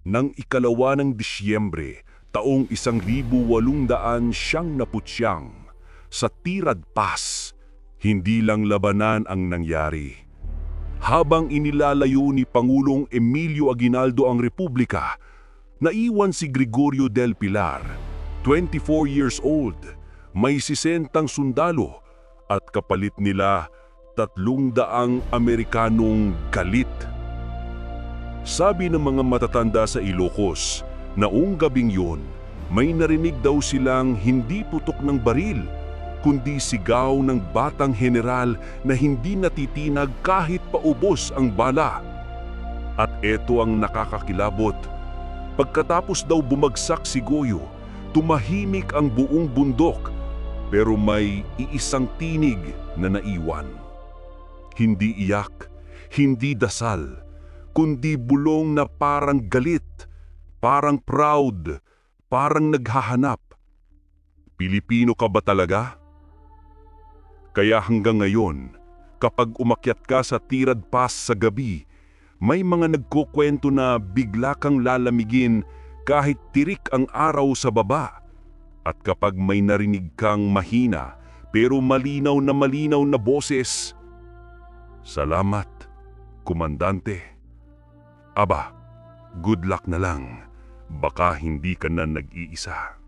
Nang ikalawa ng Disyembre, taong 1899, sa Tirad Pass, hindi lang labanan ang nangyari. Habang inilalayo ni Pangulong Emilio Aguinaldo ang Republika, naiwan si Gregorio del Pilar, 24 years old, may 60 sundalo at kapalit nila 300 Amerikanong galit. Sabi ng mga matatanda sa Ilocos, noong gabing yun, may narinig daw silang hindi putok ng baril, kundi sigaw ng batang general na hindi natitinag kahit paubos ang bala. At eto ang nakakakilabot. Pagkatapos daw bumagsak si Goyo, tumahimik ang buong bundok, pero may iisang tinig na naiwan. Hindi iyak, hindi dasal, kundi bulong na parang galit, parang proud, parang naghahanap. Pilipino ka ba talaga? Kaya hanggang ngayon, kapag umakyat ka sa Tirad Pass sa gabi, may mga nagkukwento na bigla kang lalamigin kahit tirik ang araw sa baba. At kapag may narinig kang mahina pero malinaw na boses, "Salamat, Komandante." Aba, good luck na lang. Baka hindi ka na nag-iisa.